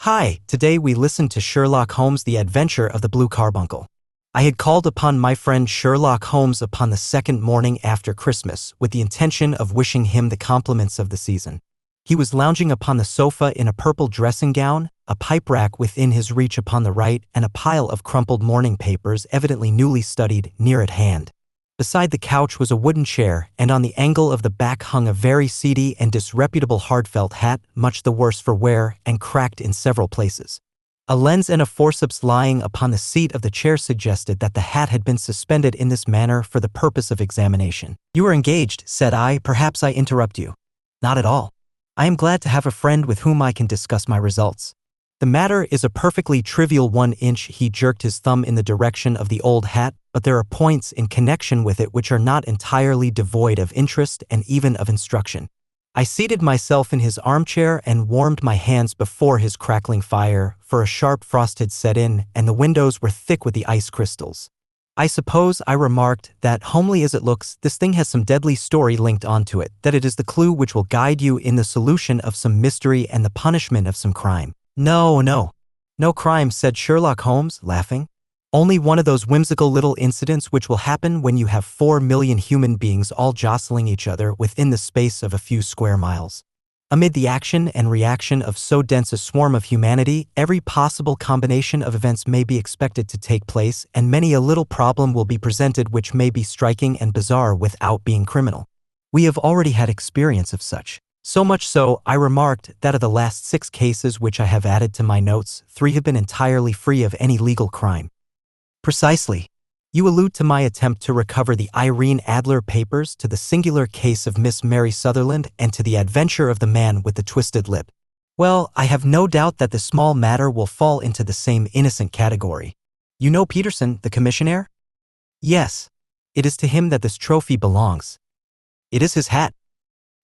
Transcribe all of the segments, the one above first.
Hi, today we listened to Sherlock Holmes' The Adventure of the Blue Carbuncle. I had called upon my friend Sherlock Holmes upon the second morning after Christmas with the intention of wishing him the compliments of the season. He was lounging upon the sofa in a purple dressing gown, a pipe rack within his reach upon the right, and a pile of crumpled morning papers evidently newly studied near at hand. Beside the couch was a wooden chair, and on the angle of the back hung a very seedy and disreputable hard-felt hat, much the worse for wear and cracked in several places. A lens and a forceps lying upon the seat of the chair suggested that the hat had been suspended in this manner for the purpose of examination. "You are engaged," said I. "Perhaps I interrupt you." "Not at all. I am glad to have a friend with whom I can discuss my results. The matter is a perfectly trivial 1 inch." He jerked his thumb in the direction of the old hat, "but there are points in connection with it which are not entirely devoid of interest and even of instruction." I seated myself in his armchair and warmed my hands before his crackling fire, for a sharp frost had set in and the windows were thick with the ice crystals. "I suppose," I remarked, "that, homely as it looks, this thing has some deadly story linked onto it, that it is the clue which will guide you in the solution of some mystery and the punishment of some crime." No crime," said Sherlock Holmes, laughing. "Only one of those whimsical little incidents which will happen when you have 4 million human beings all jostling each other within the space of a few square miles. Amid the action and reaction of so dense a swarm of humanity, every possible combination of events may be expected to take place, and many a little problem will be presented which may be striking and bizarre without being criminal. We have already had experience of such. So much so, I remarked, that of the last 6 cases which I have added to my notes, 3 have been entirely free of any legal crime." "Precisely. You allude to my attempt to recover the Irene Adler papers, to the singular case of Miss Mary Sutherland, and to the adventure of the man with the twisted lip. Well, I have no doubt that the small matter will fall into the same innocent category. You know Peterson, the commissionaire?" "Yes. It is to him that this trophy belongs." "It is his hat."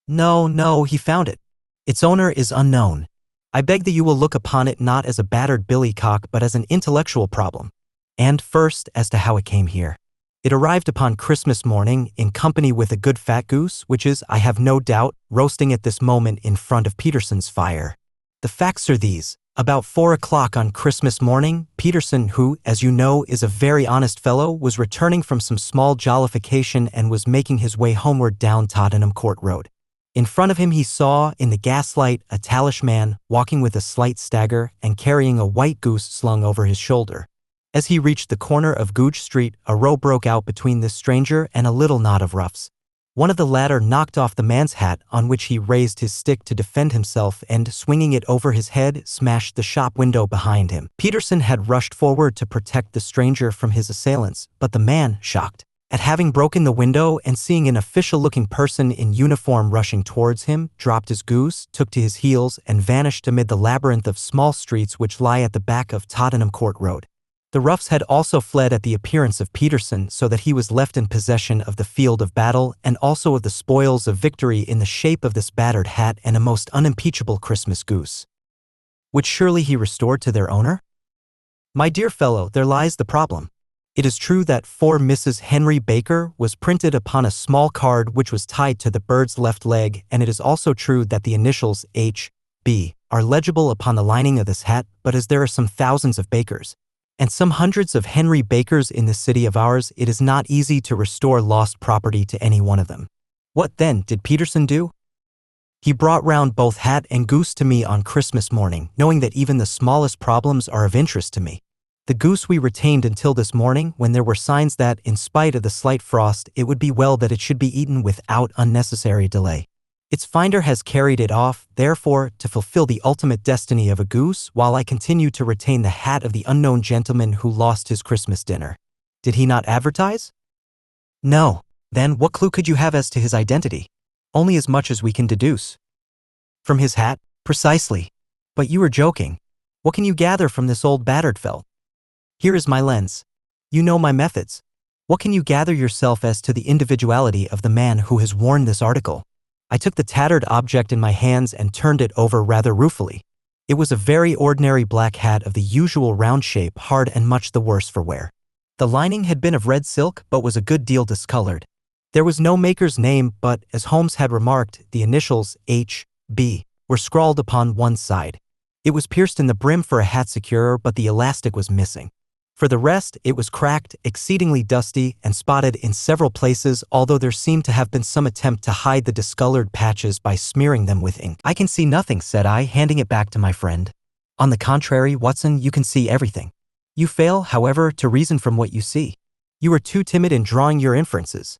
No, he found it. Its owner is unknown. I beg that you will look upon it not as a battered billycock but as an intellectual problem. And first, as to how it came here. It arrived upon Christmas morning, in company with a good fat goose, which is, I have no doubt, roasting at this moment in front of Peterson's fire. The facts are these. About 4 o'clock on Christmas morning, Peterson, who, as you know, is a very honest fellow, was returning from some small jollification and was making his way homeward down Tottenham Court Road. In front of him he saw, in the gaslight, a tallish man, walking with a slight stagger and carrying a white goose slung over his shoulder. As he reached the corner of Goodge Street, a row broke out between this stranger and a little knot of roughs. One of the latter knocked off the man's hat, on which he raised his stick to defend himself and, swinging it over his head, smashed the shop window behind him. Peterson had rushed forward to protect the stranger from his assailants, but the man, shocked at having broken the window and seeing an official-looking person in uniform rushing towards him, dropped his goose, took to his heels, and vanished amid the labyrinth of small streets which lie at the back of Tottenham Court Road. The roughs had also fled at the appearance of Peterson, so that he was left in possession of the field of battle and also of the spoils of victory in the shape of this battered hat and a most unimpeachable Christmas goose, which surely he restored to their owner? My dear fellow, there lies the problem. It is true that "For Mrs. Henry Baker" was printed upon a small card which was tied to the bird's left leg, and it is also true that the initials H.B. are legible upon the lining of this hat, but as there are some thousands of Bakers, and some hundreds of Henry Bakers in this city of ours, it is not easy to restore lost property to any one of them. What, then, did Peterson do? He brought round both hat and goose to me on Christmas morning, knowing that even the smallest problems are of interest to me. The goose we retained until this morning, when there were signs that, in spite of the slight frost, it would be well that it should be eaten without unnecessary delay. Its finder has carried it off, therefore, to fulfill the ultimate destiny of a goose, while I continue to retain the hat of the unknown gentleman who lost his Christmas dinner. Did he not advertise? No. Then what clue could you have as to his identity? Only as much as we can deduce. From his hat? Precisely. But you are joking. What can you gather from this old battered felt? Here is my lens. You know my methods. What can you gather yourself as to the individuality of the man who has worn this article? I took the tattered object in my hands and turned it over rather ruefully. It was a very ordinary black hat of the usual round shape, hard and much the worse for wear. The lining had been of red silk, but was a good deal discolored. There was no maker's name, but, as Holmes had remarked, the initials H.B. were scrawled upon one side. It was pierced in the brim for a hat securer, but the elastic was missing. For the rest, it was cracked, exceedingly dusty, and spotted in several places, although there seemed to have been some attempt to hide the discolored patches by smearing them with ink. "I can see nothing," said I, handing it back to my friend. "On the contrary, Watson, you can see everything. You fail, however, to reason from what you see. You are too timid in drawing your inferences."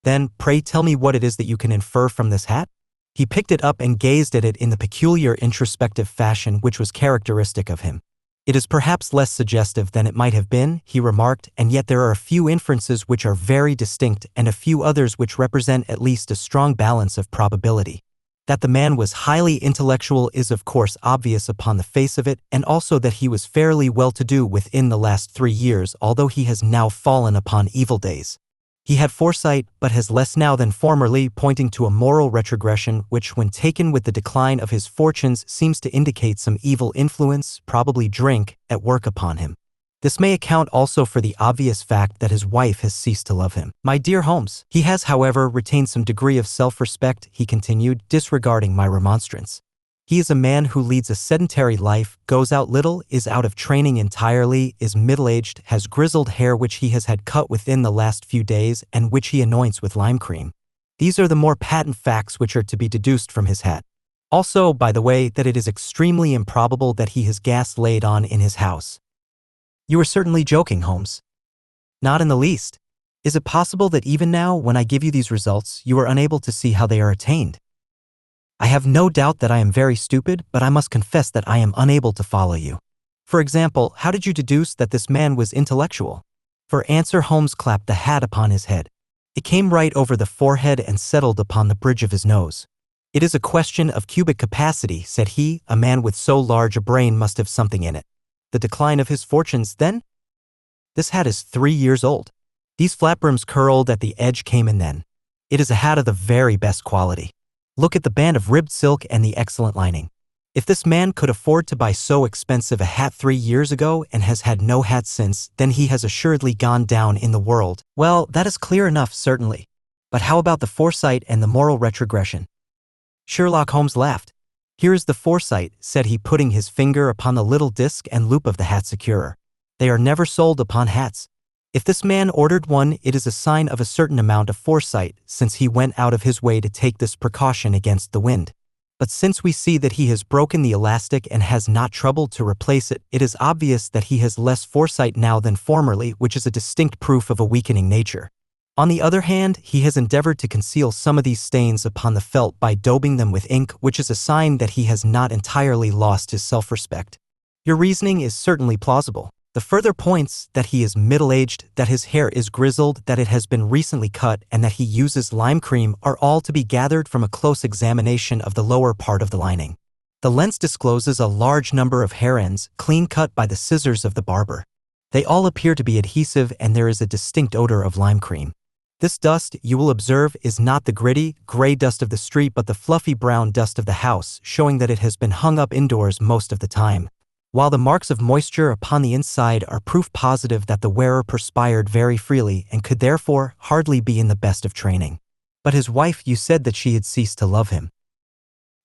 "Then, pray tell me what it is that you can infer from this hat?" He picked it up and gazed at it in the peculiar introspective fashion which was characteristic of him. "It is perhaps less suggestive than it might have been," he remarked, "and yet there are a few inferences which are very distinct and a few others which represent at least a strong balance of probability. That the man was highly intellectual is of course obvious upon the face of it, and also that he was fairly well-to-do within the last 3 years, although he has now fallen upon evil days. He had foresight, but has less now than formerly, pointing to a moral retrogression which, when taken with the decline of his fortunes, seems to indicate some evil influence, probably drink, at work upon him. This may account also for the obvious fact that his wife has ceased to love him. My dear Holmes, he has, however, retained some degree of self-respect," he continued, disregarding my remonstrance. "He is a man who leads a sedentary life, goes out little, is out of training entirely, is middle-aged, has grizzled hair which he has had cut within the last few days and which he anoints with lime cream. These are the more patent facts which are to be deduced from his hat. Also, by the way, that it is extremely improbable that he has gas laid on in his house." "You are certainly joking, Holmes." "Not in the least. Is it possible that even now, when I give you these results, you are unable to see how they are attained?" "I have no doubt that I am very stupid, but I must confess that I am unable to follow you. For example, how did you deduce that this man was intellectual?" For answer, Holmes clapped the hat upon his head. It came right over the forehead and settled upon the bridge of his nose. "It is a question of cubic capacity," said he. "A man with so large a brain must have something in it." "The decline of his fortunes, then?" "This hat is 3 years old. These flat brims curled at the edge came in then. It is a hat of the very best quality. Look at the band of ribbed silk and the excellent lining. If this man could afford to buy so expensive a hat 3 years ago and has had no hat since, then he has assuredly gone down in the world." "Well, that is clear enough, certainly. But how about the foresight and the moral retrogression?" Sherlock Holmes laughed. "Here is the foresight," said he, putting his finger upon the little disc and loop of the hat securer. "They are never sold upon hats. If this man ordered one, it is a sign of a certain amount of foresight, since he went out of his way to take this precaution against the wind. But since we see that he has broken the elastic and has not troubled to replace it, it is obvious that he has less foresight now than formerly, which is a distinct proof of a weakening nature. On the other hand, he has endeavored to conceal some of these stains upon the felt by daubing them with ink, which is a sign that he has not entirely lost his self-respect. Your reasoning is certainly plausible. The further points, that he is middle-aged, that his hair is grizzled, that it has been recently cut, and that he uses lime cream, are all to be gathered from a close examination of the lower part of the lining. The lens discloses a large number of hair ends, clean cut by the scissors of the barber. They all appear to be adhesive, and there is a distinct odor of lime cream. This dust, you will observe, is not the gritty, gray dust of the street but the fluffy brown dust of the house, showing that it has been hung up indoors most of the time. While the marks of moisture upon the inside are proof positive that the wearer perspired very freely and could therefore hardly be in the best of training. But his wife, you said that she had ceased to love him.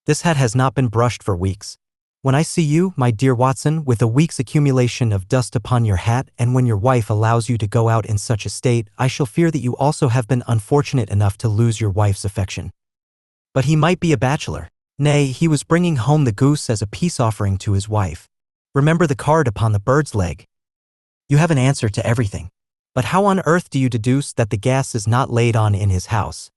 This hat has not been brushed for weeks. When I see you, my dear Watson, with a week's accumulation of dust upon your hat, and when your wife allows you to go out in such a state, I shall fear that you also have been unfortunate enough to lose your wife's affection. But he might be a bachelor. Nay, he was bringing home the goose as a peace offering to his wife. Remember the card upon the bird's leg. You have an answer to everything. But how on earth do you deduce that the gas is not laid on in his house?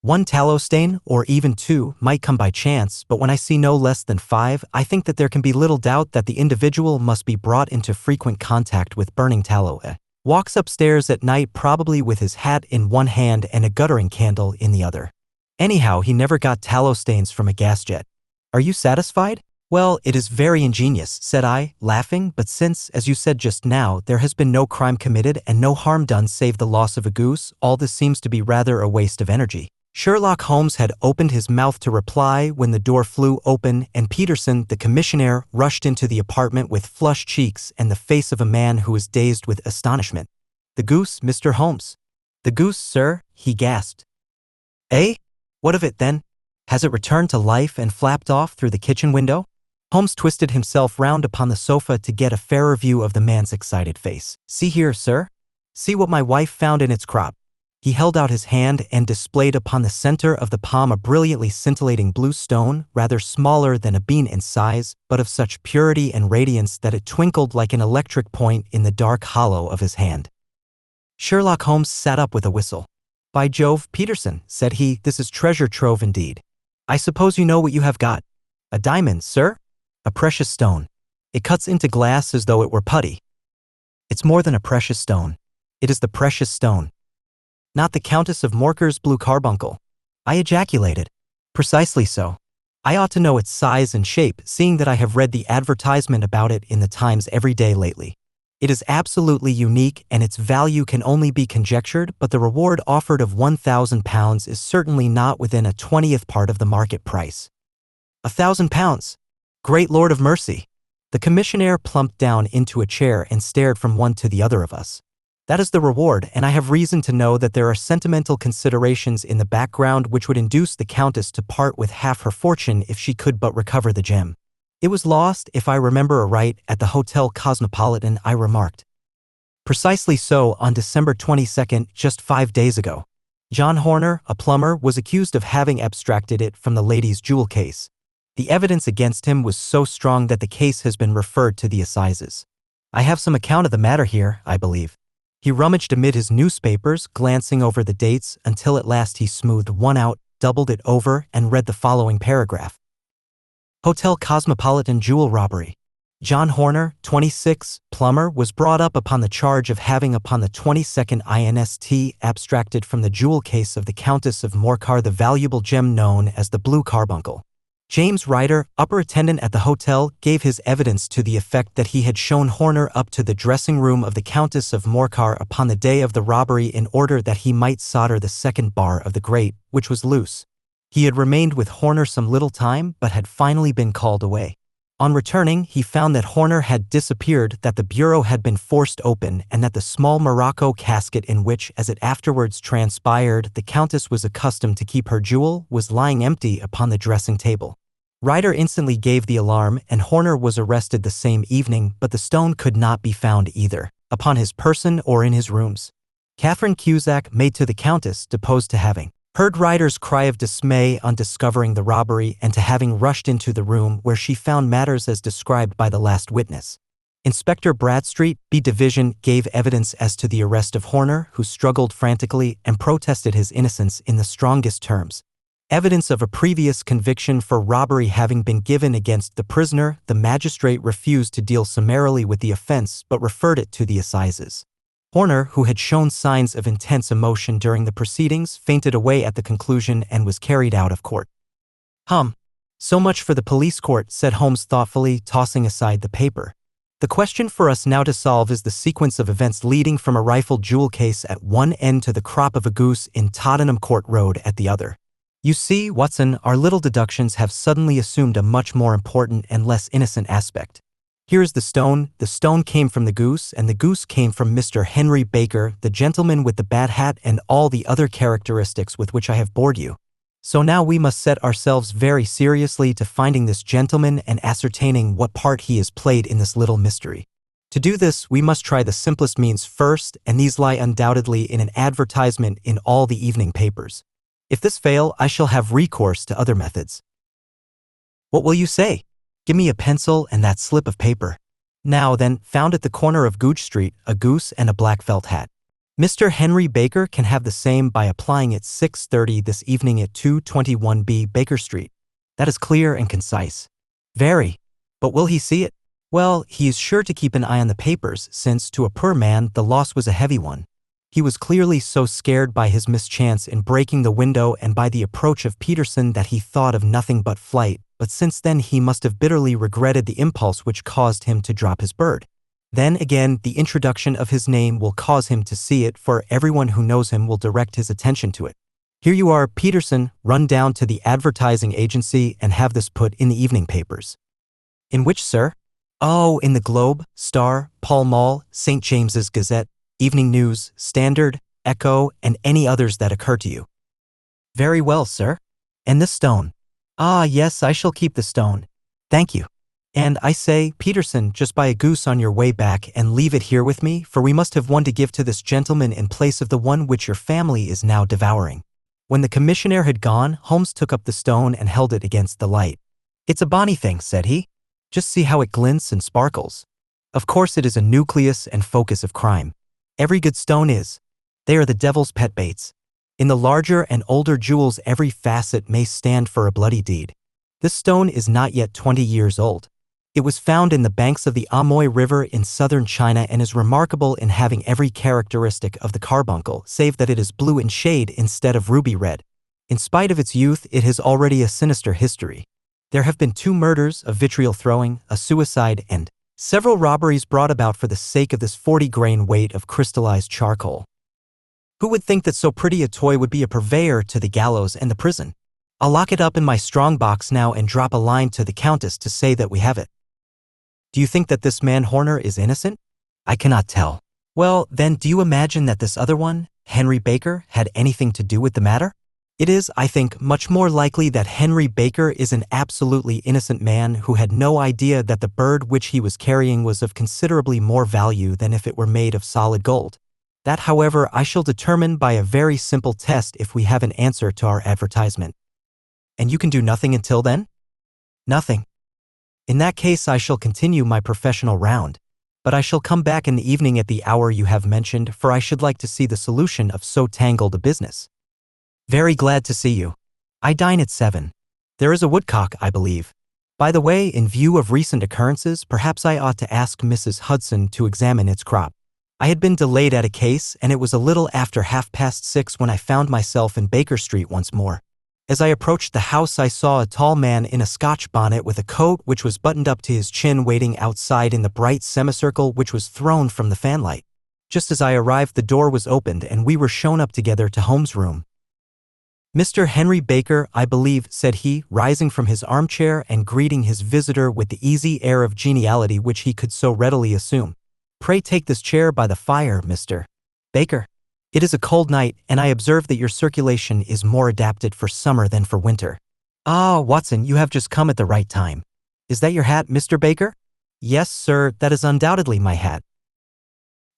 1 tallow stain, or even 2, might come by chance, but when I see no less than 5, I think that there can be little doubt that the individual must be brought into frequent contact with burning tallow. Walks upstairs at night probably with his hat in one hand and a guttering candle in the other. Anyhow, he never got tallow stains from a gas jet. Are you satisfied? Well, it is very ingenious, said I, laughing, but since, as you said just now, there has been no crime committed and no harm done save the loss of a goose, all this seems to be rather a waste of energy. Sherlock Holmes had opened his mouth to reply when the door flew open and Peterson, the commissionaire, rushed into the apartment with flushed cheeks and the face of a man who was dazed with astonishment. The goose, Mr. Holmes. The goose, sir, he gasped. Eh? What of it then? Has it returned to life and flapped off through the kitchen window? Holmes twisted himself round upon the sofa to get a fairer view of the man's excited face. "See here, sir. See what my wife found in its crop." He held out his hand and displayed upon the center of the palm a brilliantly scintillating blue stone, rather smaller than a bean in size, but of such purity and radiance that it twinkled like an electric point in the dark hollow of his hand. Sherlock Holmes sat up with a whistle. "By Jove, Peterson," said he, "this is treasure trove indeed. I suppose you know what you have got." "A diamond, sir?" "A precious stone. It cuts into glass as though it were putty." "It's more than a precious stone. It is the precious stone." "Not the Countess of Morcar's Blue Carbuncle?" I ejaculated. "Precisely so. I ought to know its size and shape, seeing that I have read the advertisement about it in the Times every day lately. It is absolutely unique, and its value can only be conjectured, but the reward offered of £1,000 is certainly not within a 20th part of the market price." £1,000? Great Lord of mercy! The commissionaire plumped down into a chair and stared from one to the other of us. "That is the reward, and I have reason to know that there are sentimental considerations in the background which would induce the Countess to part with half her fortune if she could but recover the gem. It was lost, if I remember aright, at the Hotel Cosmopolitan," I remarked. "Precisely so, on December 22nd, just 5 days ago. John Horner, a plumber, was accused of having abstracted it from the lady's jewel case. The evidence against him was so strong that the case has been referred to the assizes. I have some account of the matter here, I believe." He rummaged amid his newspapers, glancing over the dates, until at last he smoothed one out, doubled it over, and read the following paragraph. "Hotel Cosmopolitan jewel robbery. John Horner, 26, plumber, was brought up upon the charge of having upon the 22nd inst abstracted from the jewel case of the Countess of Morcar the valuable gem known as the Blue Carbuncle. James Ryder, upper attendant at the hotel, gave his evidence to the effect that he had shown Horner up to the dressing-room of the Countess of Morcar upon the day of the robbery in order that he might solder the second bar of the grate, which was loose. He had remained with Horner some little time, but had finally been called away. On returning, he found that Horner had disappeared, that the bureau had been forced open, and that the small morocco casket in which, as it afterwards transpired, the Countess was accustomed to keep her jewel, was lying empty upon the dressing-table. Ryder instantly gave the alarm, and Horner was arrested the same evening, but the stone could not be found either upon his person or in his rooms. Catherine Cusack, maid to the Countess, deposed to having heard Ryder's cry of dismay on discovering the robbery and to having rushed into the room where she found matters as described by the last witness. Inspector Bradstreet, B Division, gave evidence as to the arrest of Horner, who struggled frantically and protested his innocence in the strongest terms. Evidence of a previous conviction for robbery having been given against the prisoner, the magistrate refused to deal summarily with the offense but referred it to the assizes. Horner, who had shown signs of intense emotion during the proceedings, fainted away at the conclusion and was carried out of court. So much for the police court," said Holmes thoughtfully, tossing aside the paper. "The question for us now to solve is the sequence of events leading from a rifled jewel case at one end to the crop of a goose in Tottenham Court Road at the other. You see, Watson, our little deductions have suddenly assumed a much more important and less innocent aspect. Here is the stone came from the goose, and the goose came from Mr. Henry Baker, the gentleman with the bad hat and all the other characteristics with which I have bored you. So now we must set ourselves very seriously to finding this gentleman and ascertaining what part he has played in this little mystery. To do this, we must try the simplest means first, and these lie undoubtedly in an advertisement in all the evening papers. If this fail, I shall have recourse to other methods. What will you say? Give me a pencil and that slip of paper. Now then, found at the corner of Gooch Street, a goose and a black felt hat. Mr. Henry Baker can have the same by applying at 6:30 this evening at 221B Baker Street. That is clear and concise. Very. But will he see it? Well, he is sure to keep an eye on the papers, since, to a poor man, the loss was a heavy one. He was clearly so scared by his mischance in breaking the window and by the approach of Peterson that he thought of nothing but flight, but since then he must have bitterly regretted the impulse which caused him to drop his bird. Then again, the introduction of his name will cause him to see it, for everyone who knows him will direct his attention to it. Here you are, Peterson, run down to the advertising agency and have this put in the evening papers. In which, sir? Oh, in the Globe, Star, Pall Mall, St. James's Gazette, Evening News, Standard, Echo, and any others that occur to you. Very well, sir. And this stone? Ah, yes, I shall keep the stone. Thank you. And I say, Peterson, just buy a goose on your way back and leave it here with me, for we must have one to give to this gentleman in place of the one which your family is now devouring. When the commissionaire had gone, Holmes took up the stone and held it against the light. It's a bonny thing, said he. Just see how it glints and sparkles. Of course it is a nucleus and focus of crime. Every good stone is. They are the devil's pet baits. In the larger and older jewels every facet may stand for a bloody deed. This stone is not yet 20 years old. It was found in the banks of the Amoy River in southern China and is remarkable in having every characteristic of the carbuncle, save that it is blue in shade instead of ruby red. In spite of its youth, it has already a sinister history. There have been 2 murders, a vitriol throwing, a suicide, and several robberies brought about for the sake of this 40-grain weight of crystallized charcoal. Who would think that so pretty a toy would be a purveyor to the gallows and the prison? I'll lock it up in my strong box now and drop a line to the Countess to say that we have it. Do you think that this man Horner is innocent? I cannot tell. Well, then do you imagine that this other one, Henry Baker, had anything to do with the matter? It is, I think, much more likely that Henry Baker is an absolutely innocent man who had no idea that the bird which he was carrying was of considerably more value than if it were made of solid gold. That, however, I shall determine by a very simple test if we have an answer to our advertisement. And you can do nothing until then? Nothing. In that case I shall continue my professional round, but I shall come back in the evening at the hour you have mentioned, for I should like to see the solution of so tangled a business. Very glad to see you. I dine at 7. There is a woodcock, I believe. By the way, in view of recent occurrences, perhaps I ought to ask Mrs. Hudson to examine its crop. I had been delayed at a case, and it was a little after 6:30 when I found myself in Baker Street once more. As I approached the house I saw a tall man in a Scotch bonnet with a coat which was buttoned up to his chin waiting outside in the bright semicircle which was thrown from the fanlight. Just as I arrived the door was opened and we were shown up together to Holmes' room. Mr. Henry Baker, I believe, said he, rising from his armchair and greeting his visitor with the easy air of geniality which he could so readily assume. Pray take this chair by the fire, Mr. Baker. It is a cold night, and I observe that your circulation is more adapted for summer than for winter. Ah, Watson, you have just come at the right time. Is that your hat, Mr. Baker? Yes, sir, that is undoubtedly my hat.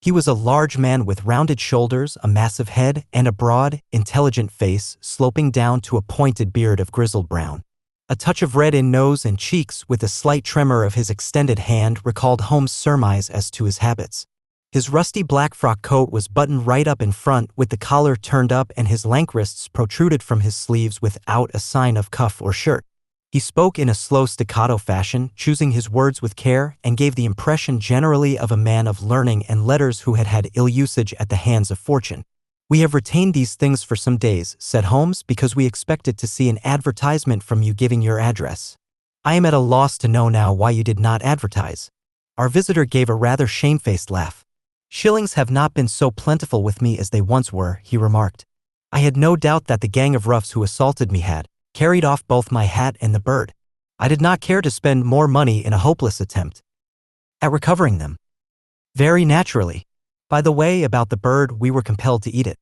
He was a large man with rounded shoulders, a massive head, and a broad, intelligent face sloping down to a pointed beard of grizzled brown. A touch of red in nose and cheeks with a slight tremor of his extended hand recalled Holmes' surmise as to his habits. His rusty black frock coat was buttoned right up in front with the collar turned up and his lank wrists protruded from his sleeves without a sign of cuff or shirt. He spoke in a slow staccato fashion, choosing his words with care, and gave the impression generally of a man of learning and letters who had had ill usage at the hands of fortune. We have retained these things for some days, said Holmes, because we expected to see an advertisement from you giving your address. I am at a loss to know now why you did not advertise. Our visitor gave a rather shamefaced laugh. Shillings have not been so plentiful with me as they once were, he remarked. I had no doubt that the gang of roughs who assaulted me had carried off both my hat and the bird. I did not care to spend more money in a hopeless attempt at recovering them. Very naturally. By the way, about the bird, we were compelled to eat it.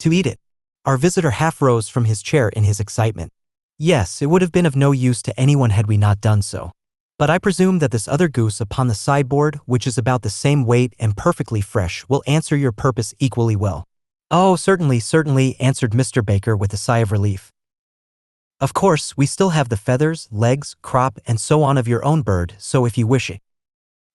To eat it. Our visitor half rose from his chair in his excitement. Yes, it would have been of no use to anyone had we not done so. But I presume that this other goose upon the sideboard, which is about the same weight and perfectly fresh, will answer your purpose equally well. Oh, certainly, certainly, answered Mr. Baker with a sigh of relief. Of course, we still have the feathers, legs, crop, and so on of your own bird, so if you wish it.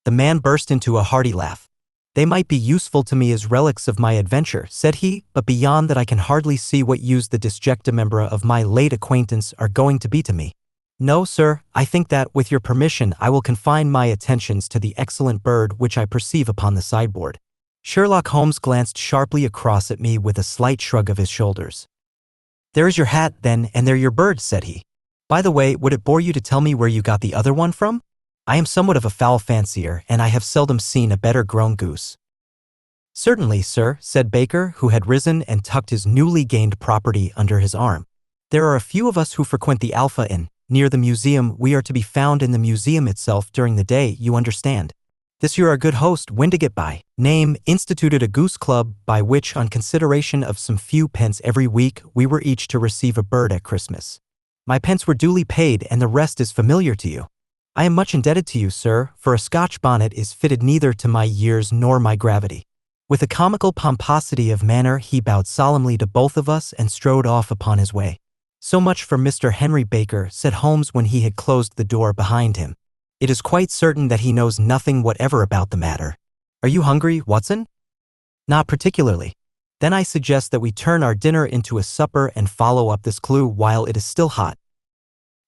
The man burst into a hearty laugh. They might be useful to me as relics of my adventure, said he, but beyond that I can hardly see what use the disjecta of my late acquaintance are going to be to me. No, sir, I think that, with your permission, I will confine my attentions to the excellent bird which I perceive upon the sideboard. Sherlock Holmes glanced sharply across at me with a slight shrug of his shoulders. There is your hat, then, and there your bird, said he. By the way, would it bore you to tell me where you got the other one from? I am somewhat of a fowl fancier, and I have seldom seen a better grown goose. Certainly, sir, said Baker, who had risen and tucked his newly gained property under his arm. There are a few of us who frequent the Alpha Inn. Near the museum, we are to be found in the museum itself during the day, you understand. This year our good host, Windigit by name, instituted a goose club by which, on consideration of some few pence every week, we were each to receive a bird at Christmas. My pence were duly paid and the rest is familiar to you. I am much indebted to you, sir, for a Scotch bonnet is fitted neither to my years nor my gravity. With a comical pomposity of manner he bowed solemnly to both of us and strode off upon his way. So much for Mr. Henry Baker, said Holmes when he had closed the door behind him. It is quite certain that he knows nothing whatever about the matter. Are you hungry, Watson? Not particularly. Then I suggest that we turn our dinner into a supper and follow up this clue while it is still hot.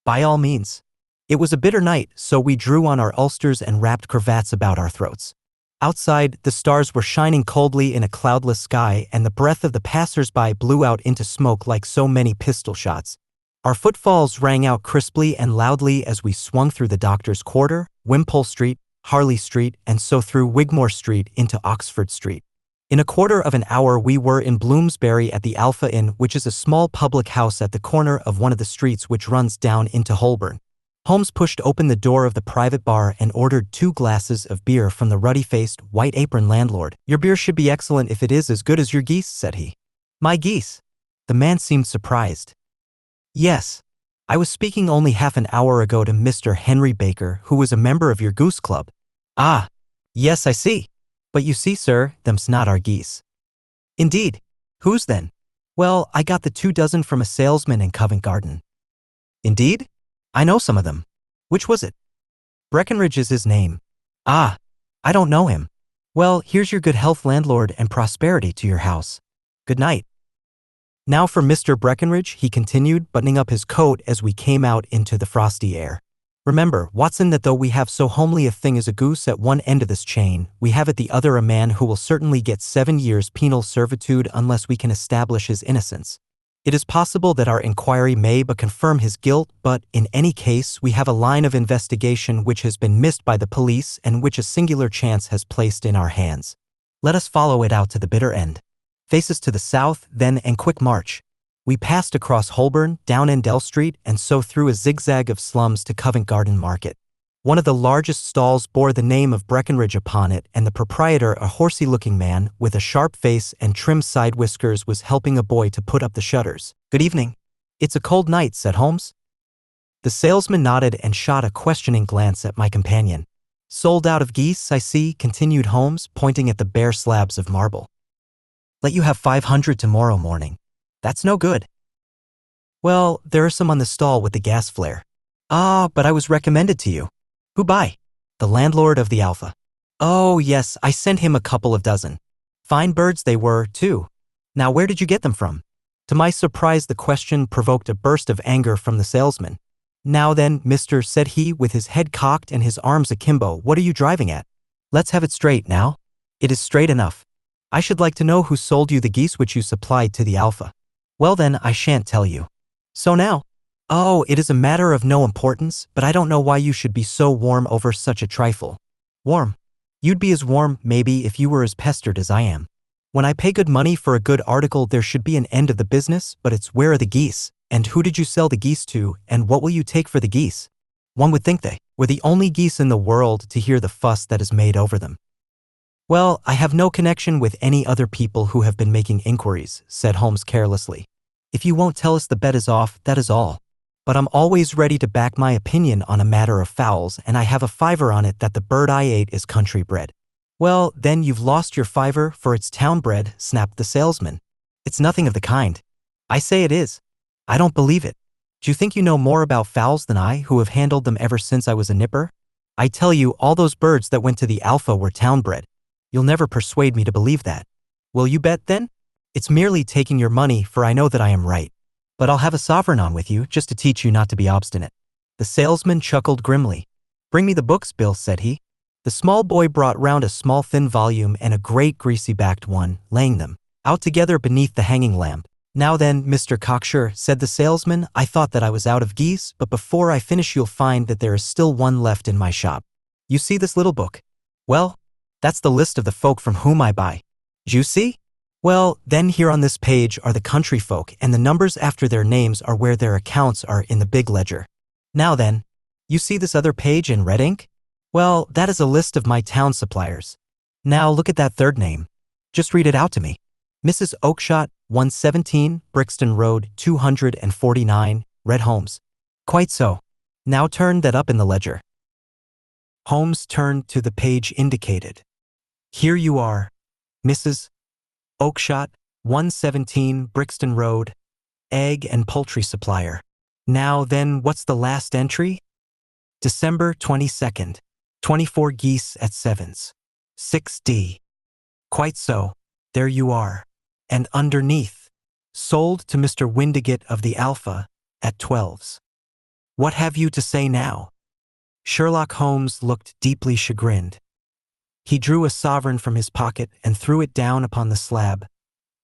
By all means. It was a bitter night, so we drew on our ulsters and wrapped cravats about our throats. Outside, the stars were shining coldly in a cloudless sky, and the breath of the passers-by blew out into smoke like so many pistol shots. Our footfalls rang out crisply and loudly as we swung through the Doctor's Quarter, Wimpole Street, Harley Street, and so through Wigmore Street into Oxford Street. In a quarter of an hour we were in Bloomsbury at the Alpha Inn, which is a small public house at the corner of one of the streets which runs down into Holborn. Holmes pushed open the door of the private bar and ordered 2 glasses of beer from the ruddy-faced, white-apron landlord. Your beer should be excellent if it is as good as your geese, said he. My geese? The man seemed surprised. Yes. I was speaking only half an hour ago to Mr. Henry Baker, who was a member of your goose club. Ah. Yes, I see. But you see, sir, them's not our geese. Indeed. Whose then? Well, I got the 2 dozen from a salesman in Covent Garden. Indeed? I know some of them. Which was it? Breckenridge is his name. Ah, I don't know him. Well, here's your good health, landlord, and prosperity to your house. Good night. Now for Mr. Breckenridge, he continued, buttoning up his coat as we came out into the frosty air. Remember, Watson, that though we have so homely a thing as a goose at one end of this chain, we have at the other a man who will certainly get 7 years penal servitude unless we can establish his innocence. It is possible that our inquiry may but confirm his guilt, but in any case we have a line of investigation which has been missed by the police and which a singular chance has placed in our hands. Let us follow it out to the bitter end. Faces to the south, then, and quick march. We passed across Holborn, down Endell Street, and so through a zigzag of slums to Covent Garden Market. One of the largest stalls bore the name of Breckenridge upon it, and the proprietor, a horsey-looking man with a sharp face and trim side whiskers, was helping a boy to put up the shutters. Good evening. It's a cold night, said Holmes. The salesman nodded and shot a questioning glance at my companion. Sold out of geese, I see, continued Holmes, pointing at the bare slabs of marble. Let you have 500 tomorrow morning. That's no good. Well, there are some on the stall with the gas flare. Ah, but I was recommended to you. Who by? The landlord of the Alpha. Oh, yes, I sent him a couple of dozen. Fine birds they were, too. Now where did you get them from? To my surprise the question provoked a burst of anger from the salesman. Now then, mister, said he with his head cocked and his arms akimbo, what are you driving at? Let's have it straight now. It is straight enough. I should like to know who sold you the geese which you supplied to the Alpha. Well then, I shan't tell you. So now? Oh, it is a matter of no importance, but I don't know why you should be so warm over such a trifle. Warm? You'd be as warm, maybe, if you were as pestered as I am. When I pay good money for a good article there should be an end of the business, but it's where are the geese, and who did you sell the geese to, and what will you take for the geese? One would think they were the only geese in the world to hear the fuss that is made over them. Well, I have no connection with any other people who have been making inquiries, said Holmes carelessly. If you won't tell us the bet is off, that is all. But I'm always ready to back my opinion on a matter of fowls, and I have a fiver on it that the bird I ate is country bred. Well, then you've lost your fiver, for it's town bred, snapped the salesman. It's nothing of the kind. I say it is. I don't believe it. Do you think you know more about fowls than I, who have handled them ever since I was a nipper? I tell you, all those birds that went to the Alpha were town bred. You'll never persuade me to believe that. Will you bet, then? It's merely taking your money, for I know that I am right. But I'll have a sovereign on with you, just to teach you not to be obstinate. The salesman chuckled grimly. Bring me the books, Bill, said he. The small boy brought round a small thin volume and a great greasy-backed one, laying them out together beneath the hanging lamp. Now then, Mr. Cocksure, said the salesman, I thought that I was out of geese, but before I finish you'll find that there is still one left in my shop. You see this little book? Well, that's the list of the folk from whom I buy. Do you see? Well, then here on this page are the country folk, and the numbers after their names are where their accounts are in the big ledger. Now then, you see this other page in red ink? Well, that is a list of my town suppliers. Now look at that third name. Just read it out to me. Mrs. Oakshott, 117, Brixton Road, 249, Red Holmes. Quite so. Now turn that up in the ledger. Holmes turned to the page indicated. Here you are, Mrs. Oakshott, 117 Brixton Road, egg and poultry supplier. Now then, what's the last entry? December 22nd, 24 geese at sevens. 6D. Quite so, there you are. And underneath, sold to Mr. Windigate of the Alpha at 12s. What have you to say now? Sherlock Holmes looked deeply chagrined. He drew a sovereign from his pocket and threw it down upon the slab,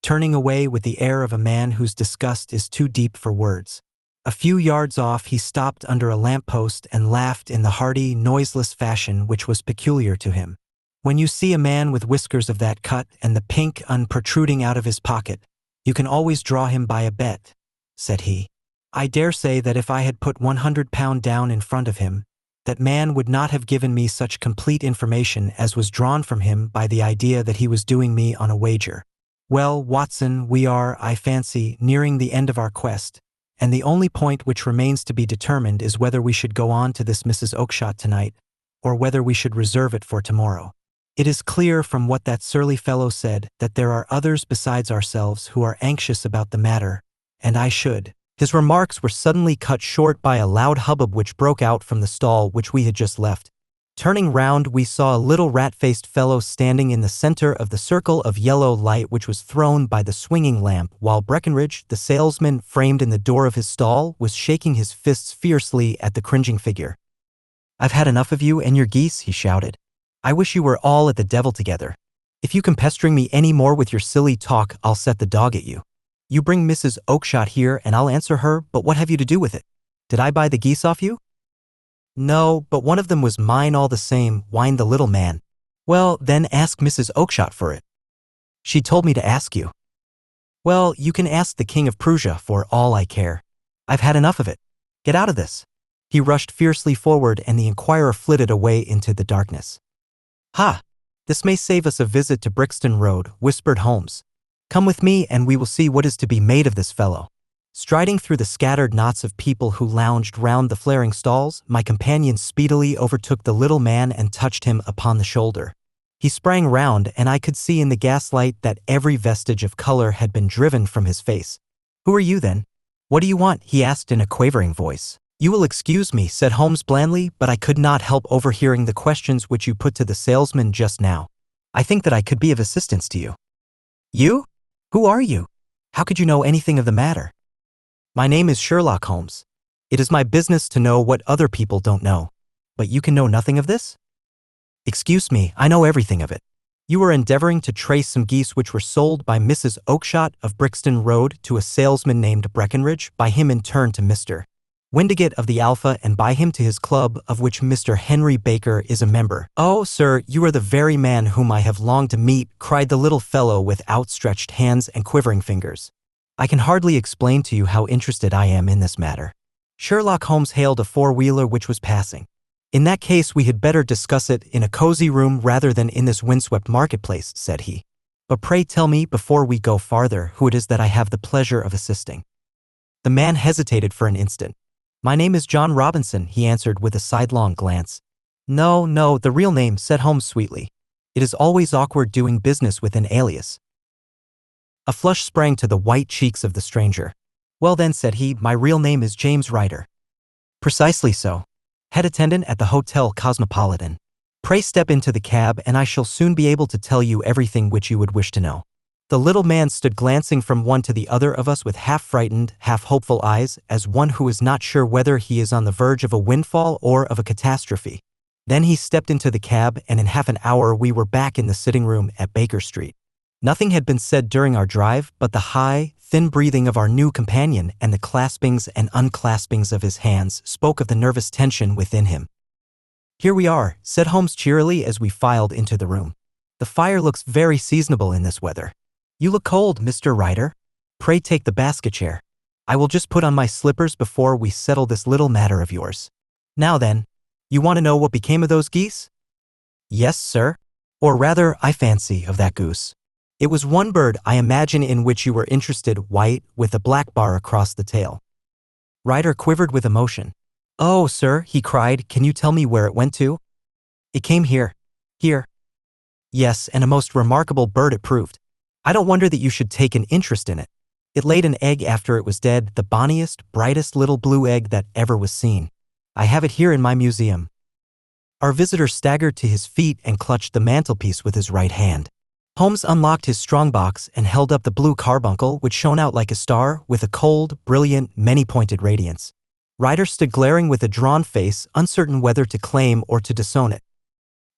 turning away with the air of a man whose disgust is too deep for words. A few yards off, he stopped under a lamp-post and laughed in the hearty, noiseless fashion which was peculiar to him. When you see a man with whiskers of that cut and the pink protruding out of his pocket, you can always draw him by a bet, said he. I dare say that if I had put £100 down in front of him, that man would not have given me such complete information as was drawn from him by the idea that he was doing me on a wager. Well, Watson, we are, I fancy, nearing the end of our quest, and the only point which remains to be determined is whether we should go on to this Mrs. Oakshott tonight, or whether we should reserve it for tomorrow. It is clear from what that surly fellow said that there are others besides ourselves who are anxious about the matter, and I should. His remarks were suddenly cut short by a loud hubbub which broke out from the stall which we had just left. Turning round, we saw a little rat-faced fellow standing in the center of the circle of yellow light which was thrown by the swinging lamp, while Breckenridge, the salesman, framed in the door of his stall, was shaking his fists fiercely at the cringing figure. I've had enough of you and your geese, he shouted. I wish you were all at the devil together. If you come pestering me any more with your silly talk, I'll set the dog at you. You bring Mrs. Oakshott here and I'll answer her, but what have you to do with it? Did I buy the geese off you? No, but one of them was mine all the same, whined the little man. Well, then ask Mrs. Oakshott for it. She told me to ask you. Well, you can ask the King of Prussia for all I care. I've had enough of it. Get out of this. He rushed fiercely forward and the inquirer flitted away into the darkness. Ha! This may save us a visit to Brixton Road, whispered Holmes. Come with me and we will see what is to be made of this fellow. Striding through the scattered knots of people who lounged round the flaring stalls, my companion speedily overtook the little man and touched him upon the shoulder. He sprang round, and I could see in the gaslight that every vestige of color had been driven from his face. Who are you, then? What do you want? He asked in a quavering voice. You will excuse me, said Holmes blandly, but I could not help overhearing the questions which you put to the salesman just now. I think that I could be of assistance to you. You? Who are you? How could you know anything of the matter? My name is Sherlock Holmes. It is my business to know what other people don't know. But you can know nothing of this? Excuse me, I know everything of it. You were endeavoring to trace some geese which were sold by Mrs. Oakshott of Brixton Road to a salesman named Breckenridge, by him in turn to Mr. Windigate of the Alpha, and by him to his club, of which Mr. Henry Baker is a member. Oh, sir, you are the very man whom I have longed to meet, cried the little fellow with outstretched hands and quivering fingers. I can hardly explain to you how interested I am in this matter. Sherlock Holmes hailed a four-wheeler which was passing. In that case, we had better discuss it in a cozy room rather than in this windswept marketplace, said he. But pray tell me, before we go farther, who it is that I have the pleasure of assisting. The man hesitated for an instant. My name is John Robinson, he answered with a sidelong glance. No, the real name, said Holmes sweetly. It is always awkward doing business with an alias. A flush sprang to the white cheeks of the stranger. Well then, said he, my real name is James Ryder. Precisely so. Head attendant at the Hotel Cosmopolitan. Pray step into the cab and I shall soon be able to tell you everything which you would wish to know. The little man stood glancing from one to the other of us with half-frightened, half-hopeful eyes, as one who is not sure whether he is on the verge of a windfall or of a catastrophe. Then he stepped into the cab, and in half an hour we were back in the sitting room at Baker Street. Nothing had been said during our drive, but the high, thin breathing of our new companion and the claspings and unclaspings of his hands spoke of the nervous tension within him. Here we are, said Holmes cheerily as we filed into the room. The fire looks very seasonable in this weather. You look cold, Mr. Ryder. Pray take the basket chair. I will just put on my slippers before we settle this little matter of yours. Now then, you want to know what became of those geese? Yes, sir. Or rather, I fancy, of that goose. It was one bird, I imagine, in which you were interested, white, with a black bar across the tail. Ryder quivered with emotion. Oh, sir, he cried, can you tell me where it went to? It came here. Here. Yes, and a most remarkable bird it proved. I don't wonder that you should take an interest in it. It laid an egg after it was dead, the bonniest, brightest little blue egg that ever was seen. I have it here in my museum." Our visitor staggered to his feet and clutched the mantelpiece with his right hand. Holmes unlocked his strongbox and held up the blue carbuncle, which shone out like a star, with a cold, brilliant, many-pointed radiance. Ryder stood glaring with a drawn face, uncertain whether to claim or to disown it.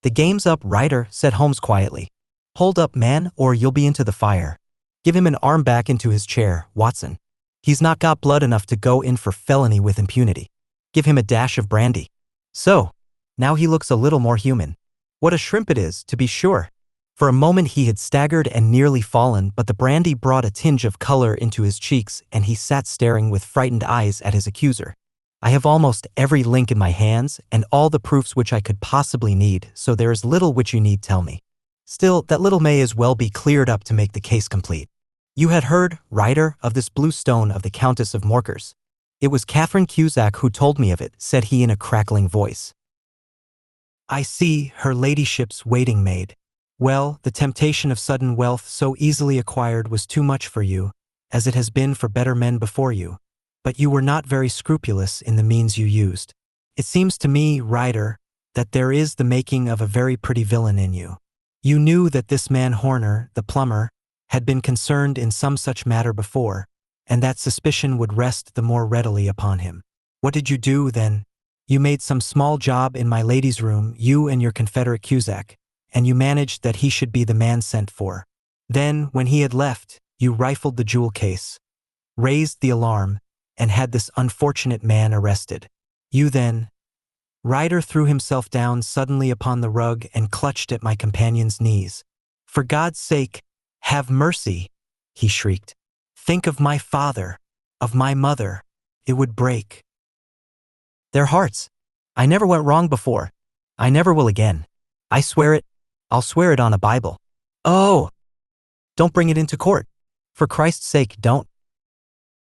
"The game's up, Ryder," said Holmes quietly. "Hold up, man, or you'll be into the fire. Give him an arm back into his chair, Watson. He's not got blood enough to go in for felony with impunity. Give him a dash of brandy. So, now he looks a little more human. What a shrimp it is, to be sure." For a moment he had staggered and nearly fallen, but the brandy brought a tinge of color into his cheeks, and he sat staring with frightened eyes at his accuser. "I have almost every link in my hands, and all the proofs which I could possibly need, so there is little which you need tell me. Still, that little may as well be cleared up to make the case complete. You had heard, Ryder, of this blue stone of the Countess of Morkers. It was Catherine Cusack who told me of it," said he in a crackling voice. "I see, her ladyship's waiting maid. Well, the temptation of sudden wealth so easily acquired was too much for you, as it has been for better men before you. But you were not very scrupulous in the means you used. It seems to me, Ryder, that there is the making of a very pretty villain in you. You knew that this man Horner, the plumber, had been concerned in some such matter before, and that suspicion would rest the more readily upon him. What did you do, then? You made some small job in my lady's room, you and your confederate Cusack, and you managed that he should be the man sent for. Then, when he had left, you rifled the jewel case, raised the alarm, and had this unfortunate man arrested. You then—" Ryder threw himself down suddenly upon the rug and clutched at my companion's knees. "For God's sake, have mercy," he shrieked. "Think of my father, of my mother. It would break their hearts. I never went wrong before. I never will again. I swear it. I'll swear it on a Bible." "Oh! Don't bring it into court. For Christ's sake, don't."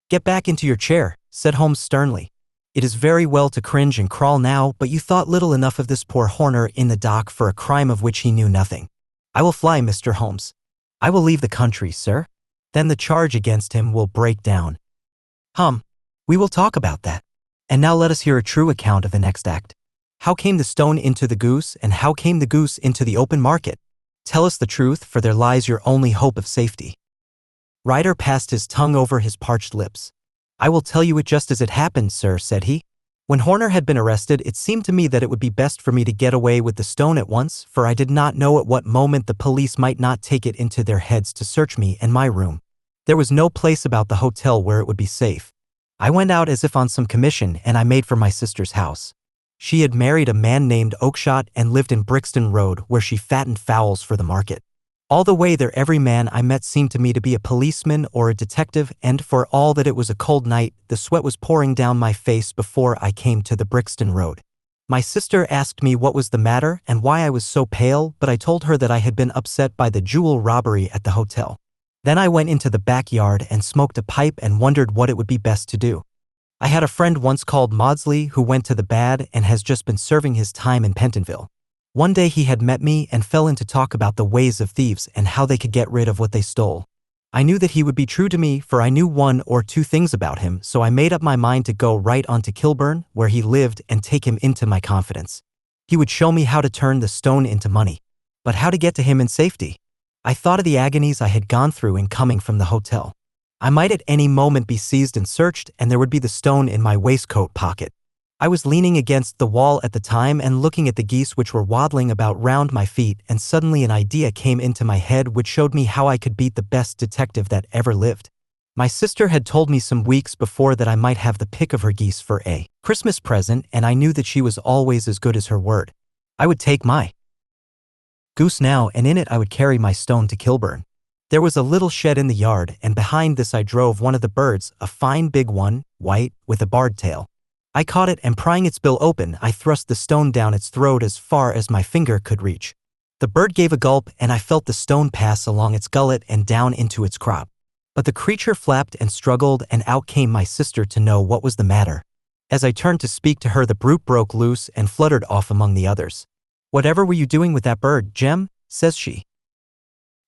"Get back into your chair," said Holmes sternly. "It is very well to cringe and crawl now, but you thought little enough of this poor Horner in the dock for a crime of which he knew nothing. I will fly, Mr. Holmes. I will leave the country, sir. Then the charge against him will break down." We will talk about that. And now let us hear a true account of the next act. How came the stone into the goose, and how came the goose into the open market? Tell us the truth, for there lies your only hope of safety." Ryder passed his tongue over his parched lips. "I will tell you it just as it happened, sir," said he. "When Horner had been arrested, it seemed to me that it would be best for me to get away with the stone at once, for I did not know at what moment the police might not take it into their heads to search me and my room. There was no place about the hotel where it would be safe. I went out as if on some commission, and I made for my sister's house. She had married a man named Oakshott and lived in Brixton Road, where she fattened fowls for the market. All the way there every man I met seemed to me to be a policeman or a detective, and for all that it was a cold night, the sweat was pouring down my face before I came to the Brixton Road. My sister asked me what was the matter and why I was so pale, but I told her that I had been upset by the jewel robbery at the hotel. Then I went into the backyard and smoked a pipe and wondered what it would be best to do. I had a friend once called Maudsley who went to the bad and has just been serving his time in Pentonville. One day he had met me and fell into talk about the ways of thieves and how they could get rid of what they stole. I knew that he would be true to me, for I knew one or two things about him, so I made up my mind to go right on to Kilburn, where he lived, and take him into my confidence. He would show me how to turn the stone into money. But how to get to him in safety? I thought of the agonies I had gone through in coming from the hotel. I might at any moment be seized and searched, and there would be the stone in my waistcoat pocket. I was leaning against the wall at the time and looking at the geese which were waddling about round my feet, and suddenly an idea came into my head which showed me how I could beat the best detective that ever lived. My sister had told me some weeks before that I might have the pick of her geese for a Christmas present, and I knew that she was always as good as her word. I would take my goose now, and in it I would carry my stone to Kilburn. There was a little shed in the yard, and behind this I drove one of the birds, a fine big one, white, with a barred tail. I caught it, and prying its bill open, I thrust the stone down its throat as far as my finger could reach. The bird gave a gulp, and I felt the stone pass along its gullet and down into its crop. But the creature flapped and struggled, and out came my sister to know what was the matter. As I turned to speak to her, the brute broke loose and fluttered off among the others. Whatever were you doing with that bird, Jem? Says she.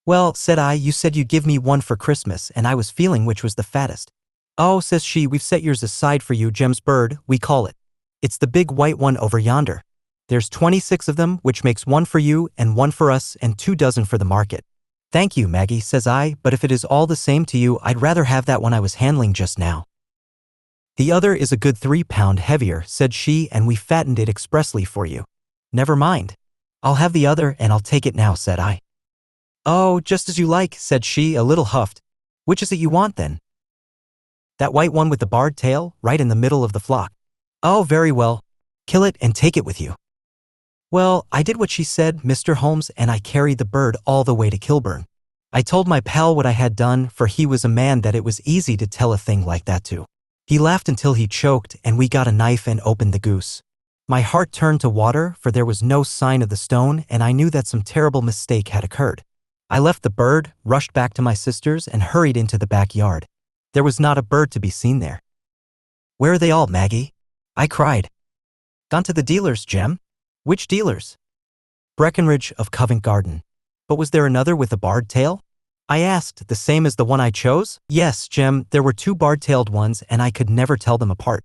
Well, said I, you said you'd give me one for Christmas, and I was feeling which was the fattest. Oh, says she, we've set yours aside for you, Jem's bird, we call it. It's the big white one over yonder. There's 26 of them, which makes one for you and one for us and 2 dozen for the market. Thank you, Maggie, says I, but if it is all the same to you, I'd rather have that one I was handling just now. The other is a good 3 pound heavier, said she, and we fattened it expressly for you. Never mind. I'll have the other and I'll take it now, said I. Oh, just as you like, said she, a little huffed. Which is it you want then? That white one with the barred tail, right in the middle of the flock. Oh, very well. Kill it and take it with you. Well, I did what she said, Mr. Holmes, and I carried the bird all the way to Kilburn. I told my pal what I had done, for he was a man that it was easy to tell a thing like that to. He laughed until he choked, and we got a knife and opened the goose. My heart turned to water, for there was no sign of the stone, and I knew that some terrible mistake had occurred. I left the bird, rushed back to my sister's, and hurried into the backyard. There was not a bird to be seen there. Where are they all, Maggie? I cried. Gone to the dealers, Jem. Which dealers? Breckenridge of Covent Garden. But was there another with a barred tail? I asked, the same as the one I chose? Yes, Jem, there were 2 barred-tailed ones and I could never tell them apart.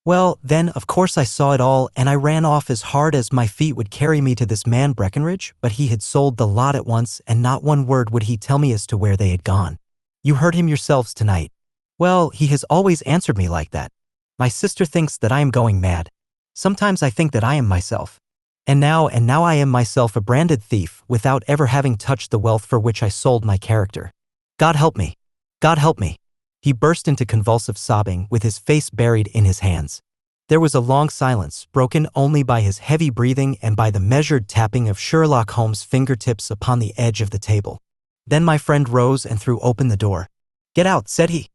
Well, then, of course I saw it all and I ran off as hard as my feet would carry me to this man Breckenridge, but he had sold the lot at once and not one word would he tell me as to where they had gone. You heard him yourselves tonight. Well, he has always answered me like that. My sister thinks that I am going mad. Sometimes I think that I am myself. And now I am myself a branded thief without ever having touched the wealth for which I sold my character. God help me. God help me. He burst into convulsive sobbing with his face buried in his hands. There was a long silence, broken only by his heavy breathing and by the measured tapping of Sherlock Holmes' fingertips upon the edge of the table. Then my friend rose and threw open the door. Get out, said he.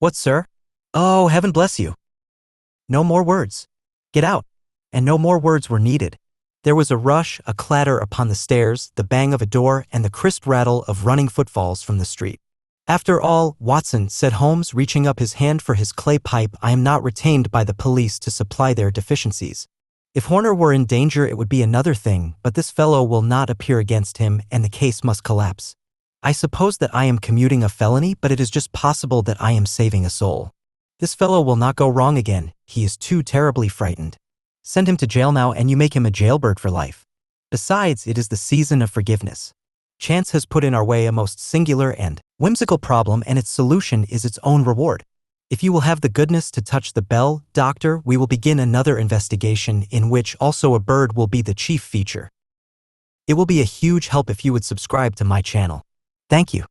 What, sir? Oh, heaven bless you. No more words. Get out. And no more words were needed. There was a rush, a clatter upon the stairs, the bang of a door, and the crisp rattle of running footfalls from the street. After all, Watson, said Holmes, reaching up his hand for his clay pipe, I am not retained by the police to supply their deficiencies. If Horner were in danger it would be another thing, but this fellow will not appear against him and the case must collapse. I suppose that I am commuting a felony, but it is just possible that I am saving a soul. This fellow will not go wrong again, he is too terribly frightened. Send him to jail now and you make him a jailbird for life. Besides, it is the season of forgiveness. Chance has put in our way a most singular and whimsical problem and its solution is its own reward. If you will have the goodness to touch the bell, Doctor, we will begin another investigation in which also a bird will be the chief feature. It will be a huge help if you would subscribe to my channel. Thank you.